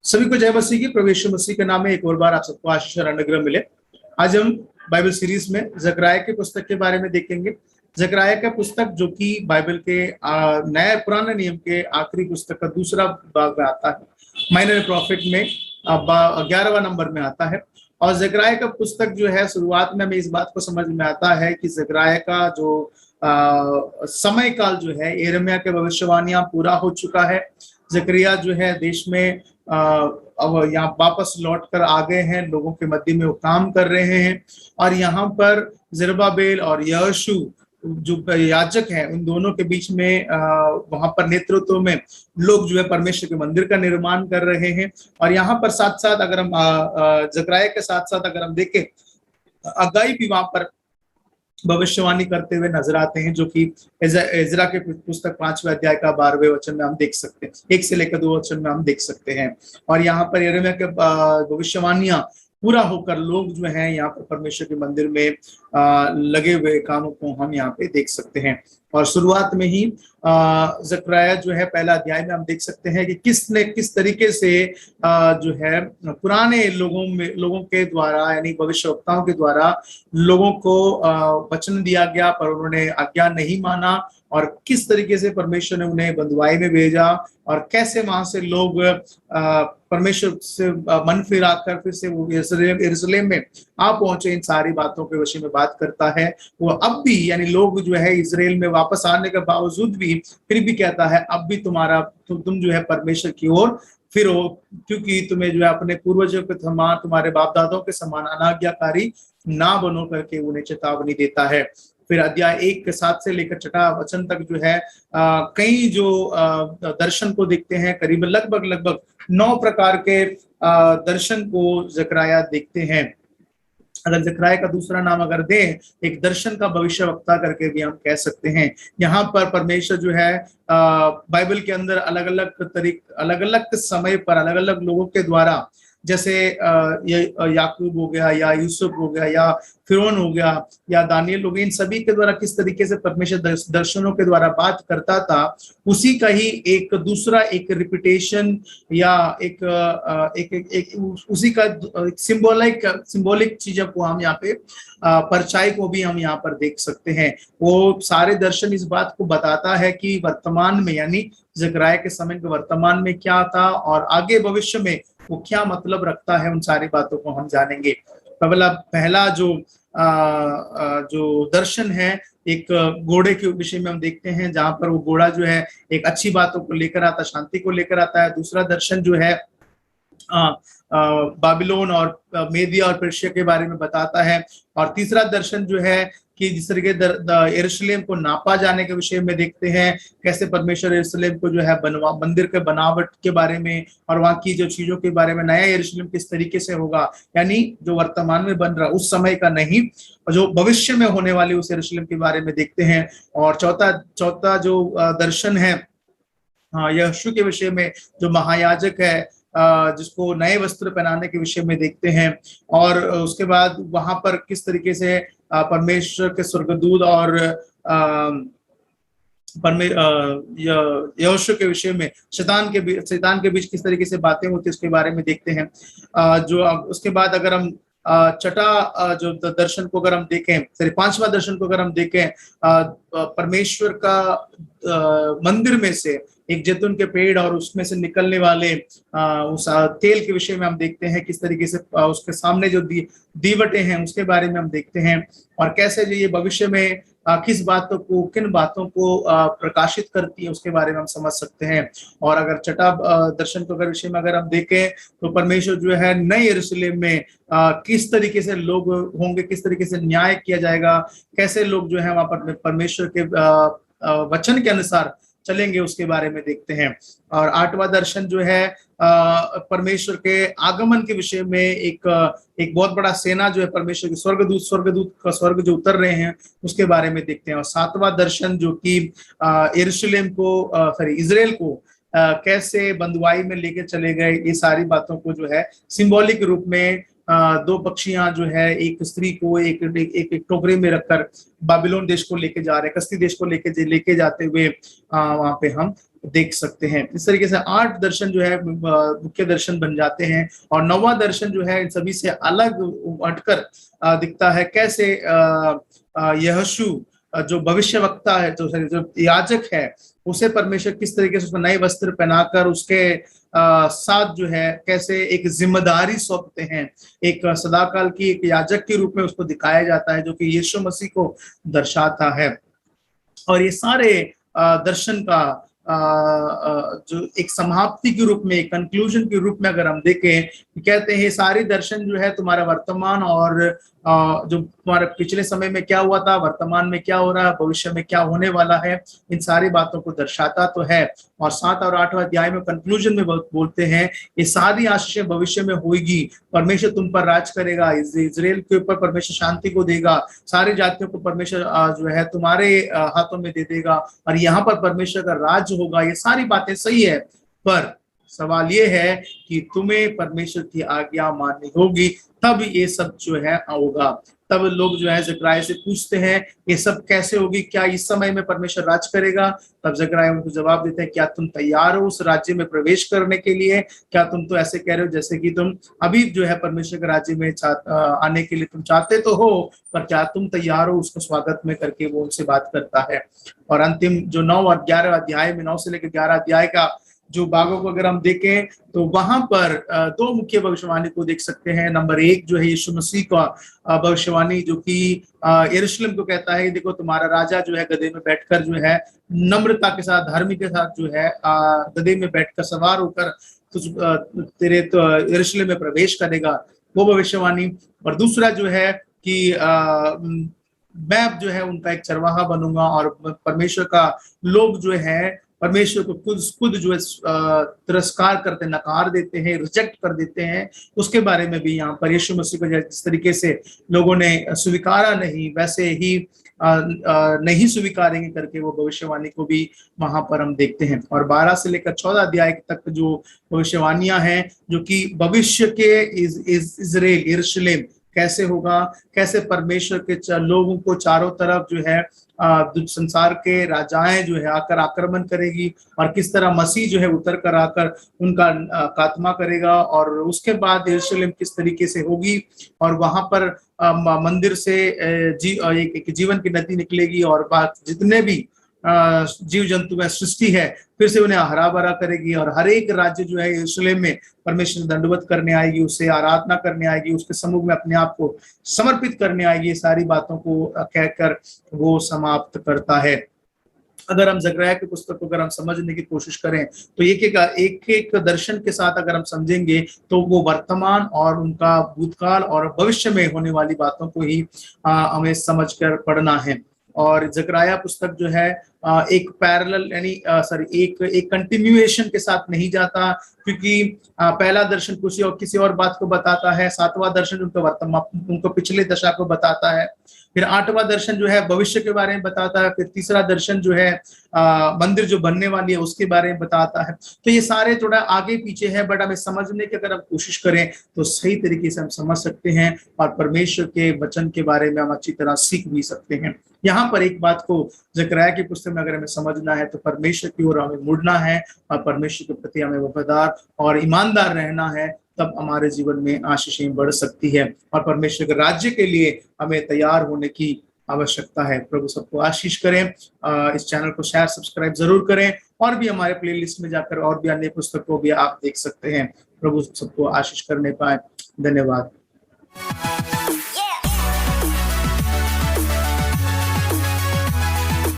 सभी को जय मसीह की, प्रभु यीशु मसीह के नाम में एक और बार आप सबको आशीष और अनुग्रह मिले। आज हम बाइबल सीरीज में जकरिया के पुस्तक के बारे में देखेंगे। जकरिया का पुस्तक जो कि बाइबल के नए पुराने नियम के आखिरी पुस्तक का दूसरा भाग में आता है। माइनर प्रॉफिट में 11वां नंबर में आता है। और जकरिया का पुस्तक जो है, शुरुआत में हमें इस बात को समझ में आता है कि जकरिया का जो समय काल जो है, यिर्मयाह के भविष्यवाणियां पूरा हो चुका है। जकरिया जो है देश में अब यहाँ वापस लौट कर आ गए हैं, लोगों के मध्य में वो काम कर रहे हैं। और यहाँ पर जरुब्बाबेल और यहोशू जो याजक हैं, उन दोनों के बीच में वहां पर नेतृत्व में लोग जो है परमेश्वर के मंदिर का निर्माण कर रहे हैं। और यहाँ पर साथ साथ अगर हम जकरिया के साथ साथ अगर हम देखें, हग्गाई भी वहां पर भविष्यवाणी करते हुए नजर आते हैं, जो कि इज़रा के पुस्तक 5वें अध्याय का 12वें वचन में हम देख सकते हैं। 1 से लेकर 2 वचन में हम देख सकते हैं। और यहाँ पर यिर्मयाह के भविष्यवाणियां पूरा होकर लोग जो हैं यहाँ पर परमेश्वर के मंदिर में लगे हुए कामों को हम यहाँ पे देख सकते हैं। और शुरुआत में ही जकरिया जो है पहला अध्याय में हम देख सकते हैं कि किस तरीके से जो है पुराने लोगों के द्वारा, यानी भविष्यवक्ताओं के द्वारा लोगों को वचन दिया गया, पर उन्होंने आज्ञा नहीं माना। और किस तरीके से परमेश्वर ने उन्हें बंधुआई में भेजा और कैसे वहां से लोग परमेश्वर से मन फिराकर फिर से वो यरूशलेम में आ पहुंचे। इन सारी बातों के विषय में बात करता है। वो अब भी, यानी लोग जो है इजराइल में वापस आने के बावजूद भी फिर भी कहता है, अब भी तुम जो है परमेश्वर की ओर फिरो, क्योंकि तुम्हें जो है अपने पूर्वजों के समान, तुम्हारे बाप दादों के समान अनाज्ञाकारी ना बनो करके उन्हें चेतावनी देता है। फिर अध्याय 1 के 7 से लेकर 6 वचन तक जो है कई जो दर्शन को देखते हैं। करीब लगभग 9 प्रकार के दर्शन को जकरिया देखते हैं। अगर जकरिया का दूसरा नाम अगर दें, एक दर्शन का भविष्यवक्ता करके भी हम कह सकते हैं। यहाँ पर परमेश्वर जो है बाइबल के अंदर अलग अलग समय पर अलग अलग लोगों के द्वारा, जैसे याकूब हो गया या यूसुफ हो गया या फिरौन हो गया या दानियल हो गया, इन सभी के द्वारा किस तरीके से परमेश्वर दर्शनों के द्वारा बात करता था, उसी का ही एक दूसरा एक रिपीटेशन या उसी का सिंबॉलिक चीजों को हम यहाँ पे परछाई को भी हम यहाँ पर देख सकते हैं। वो सारे दर्शन इस बात को बताता है कि वर्तमान में, यानी जकरिया के समय के वर्तमान में क्या था और आगे भविष्य में वो क्या मतलब रखता है। उन सारी बातों को हम जानेंगे। पहला जो दर्शन है, एक घोड़े के विषय में हम देखते हैं, जहां पर वो घोड़ा जो है एक अच्छी बातों को लेकर आता, शांति को लेकर आता है। दूसरा दर्शन जो है बाबिलोन और मेदिया और पर्शिया के बारे में बताता है। और तीसरा दर्शन जो है कि जिस तरीके यरूशलेम को नापा जाने के विषय में देखते हैं, कैसे परमेश्वर यरूशलेम को जो है मंदिर के बनावट के बारे में और वहां की जो चीजों के बारे में, नया यरूशलेम किस तरीके से होगा, यानी जो वर्तमान में बन रहा उस समय का नहीं, और जो भविष्य में होने वाली उस यरूशलेम के बारे में देखते हैं। और चौथा जो दर्शन है यहोशू के विषय में, जो महायाजक है, जिसको नए वस्त्र पहनाने के विषय में देखते हैं। और उसके बाद वहां पर किस तरीके से परमेश्वर के स्वर्गदूत और यहोशू के विषय में शैतान के बीच किस तरीके से बातें होती है, उसके बारे में देखते हैं। जो उसके बाद अगर हम छठा जो दर्शन को अगर हम देखें, सॉरी 5वां दर्शन को अगर हम देखें, परमेश्वर का मंदिर में से एक जैतून के पेड़ और उसमें से निकलने वाले उस तेल के विषय में हम देखते हैं। किस तरीके से उसके सामने जो दीवटें हैं उसके बारे में हम देखते हैं। और कैसे जो ये भविष्य में किन बातों को प्रकाशित करती है, उसके बारे में हम समझ सकते हैं। और अगर छठा दर्शन को अगर विषय में अगर हम देखें, तो परमेश्वर जो है नए यरूशलेम में किस तरीके से लोग होंगे, किस तरीके से न्याय किया जाएगा, कैसे लोग जो है वहां पर परमेश्वर के वचन के अनुसार चलेंगे, उसके बारे में देखते हैं। और 8वां दर्शन जो है परमेश्वर के आगमन के विषय में एक बहुत बड़ा सेना जो है परमेश्वर के स्वर्गदूत का स्वर्ग जो उतर रहे हैं, उसके बारे में देखते हैं। और 7वां दर्शन जो कि यरूशलेम को इजराइल को कैसे बंधुआई में लेके चले गए, ये सारी बातों को जो है सिंबॉलिक रूप में दो पक्षियां जो है एक स्त्री को एक एक टोकरे में रखकर बाबिलोन देश को लेके जा रहे हैं, कसदी देश को लेके जाते हुए वहां पे हम देख सकते हैं। इस तरीके से 8 दर्शन जो है मुख्य दर्शन बन जाते हैं, और 9वां दर्शन जो है इन सभी से अलग हटकर दिखता है। कैसे यहोशू जो भविष्यवक्ता है, जो याजक है, उसे परमेश्वर किस तरीके से उसको नए वस्त्र पहनाकर उसके साथ जो है कैसे एक जिम्मेदारी सौंपते हैं। एक सदाकाल की एक याजक के रूप में उसको दिखाया जाता है, जो कि यीशु मसीह को दर्शाता है। और ये सारे दर्शन का जो एक समाप्ति के रूप में, एक कंक्लूजन के रूप में अगर हम देखें, कहते हैं सारे दर्शन जो है तुम्हारा वर्तमान और जो तुम्हारे पिछले समय में क्या हुआ था, वर्तमान में क्या हो रहा है, भविष्य में क्या होने वाला है, इन सारी बातों को दर्शाता तो है। और 7 और 8वां अध्याय में कंक्लूजन में बोलते हैं ये सारी आशीषें भविष्य में होगी, परमेश्वर तुम पर राज करेगा, इजराइल के ऊपर परमेश्वर शांति को देगा, सारी जातियों को परमेश्वर जो है तुम्हारे हाथों में दे देगा, और यहाँ पर परमेश्वर का राज होगा। ये सारी बातें सही है, पर सवाल ये है कि तुम्हें परमेश्वर की आज्ञा माननी होगी, तब ये सब जो है होगा। तब लोग जो है जकरिया से पूछते हैं ये सब कैसे होगी, क्या इस समय में परमेश्वर राज करेगा? तब जकरिया उनको जवाब देते हैं क्या तुम तैयार हो उस राज्य में प्रवेश करने के लिए? क्या तुम तो ऐसे कह रहे हो जैसे कि तुम अभी जो है परमेश्वर के राज्य में आने के लिए तुम चाहते तो हो, पर क्या तुम तैयार हो उसको स्वागत में करके वो उनसे बात करता है। और अंतिम जो 9 और 11 अध्याय में, 9 से लेकर 11 अध्याय का जो भागों को अगर हम देखें तो वहां पर 2 मुख्य भविष्यवाणी को देख सकते हैं। नंबर 1 जो है यीशु मसीह का भविष्यवाणी, जो कि यरूशलेम को कहता है देखो तुम्हारा राजा जो है गधे में बैठकर जो है नम्रता के साथ, धर्म के साथ जो है गधे में बैठकर सवार होकर तेरे तो यरूशलेम में प्रवेश करेगा, वो भविष्यवाणी। और दूसरा जो है कि मैं जो है उनका एक चरवाहा बनूंगा, और परमेश्वर का लोग जो है परमेश्वर को खुद जो है तिरस्कार करते, नकार देते हैं, रिजेक्ट कर देते हैं, उसके बारे में भी यहाँ पर यीशु मसीह को जिस तरीके से लोगों ने स्वीकारा नहीं, वैसे ही नहीं स्वीकारेंगे करके वो भविष्यवाणी को भी वहां पर हम देखते हैं। और 12 से लेकर 14 अध्याय तक जो भविष्यवाणियां हैं, जो कि भविष्य के इजराइल यरूशलेम कैसे होगा, कैसे परमेश्वर के लोगों को चारों तरफ जो है संसार के राजाएं जो है आकर आक्रमण करेगी, और किस तरह मसीह जो है उतर कर आकर उनका खात्मा करेगा, और उसके बाद यरूशलेम किस तरीके से होगी, और वहां पर मंदिर से एक जीवन की नदी निकलेगी, और जितने भी जीव जंतु में सृष्टि है फिर से उन्हें हरा भरा करेगी, और हर एक राज्य जो है यरूशलेम में परमेश्वर दंडवत करने आएगी, उससे आराधना करने आएगी, उसके सम्मुख में अपने आप को समर्पित करने आएगी। सारी बातों को कहकर वो समाप्त करता है। अगर हम जकरिया की पुस्तक को अगर हम समझने की कोशिश करें तो एक दर्शन के साथ अगर हम समझेंगे तो वो वर्तमान और उनका भूतकाल और भविष्य में होने वाली बातों को ही हमें समझकर पढ़ना है। और जकरिया पुस्तक जो है एक पैरेलल यानी एक कंटिन्यूएशन के साथ नहीं जाता, क्योंकि पहला दर्शन किसी और बात को बताता है, 7वां दर्शन उनको पिछले दशा को बताता है, फिर 8वां दर्शन जो है भविष्य के बारे में बताता है, फिर तीसरा दर्शन जो है मंदिर जो बनने वाली है उसके बारे में बताता है। तो ये सारे थोड़ा आगे पीछे है, बट हमें समझने की अगर हम कोशिश करें तो सही तरीके से हम समझ सकते हैं, और परमेश्वर के वचन के बारे में हम अच्छी तरह सीख भी सकते हैं। यहाँ पर एक बात को जकरिया की पुस्तक में अगर हमें समझना है तो परमेश्वर की ओर हमें मुड़ना है, और परमेश्वर के प्रति हमें वफादार और ईमानदार रहना है, तब हमारे जीवन में आशीषें बढ़ सकती है, और परमेश्वर के राज्य के लिए हमें तैयार होने की आवश्यकता है। प्रभु सबको आशीष करें। इस चैनल को शेयर सब्सक्राइब जरूर करें, और भी हमारे प्लेलिस्ट में जाकर और भी अन्य पुस्तकों भी आप देख सकते हैं। प्रभु सबको आशीष करने पाए। धन्यवाद।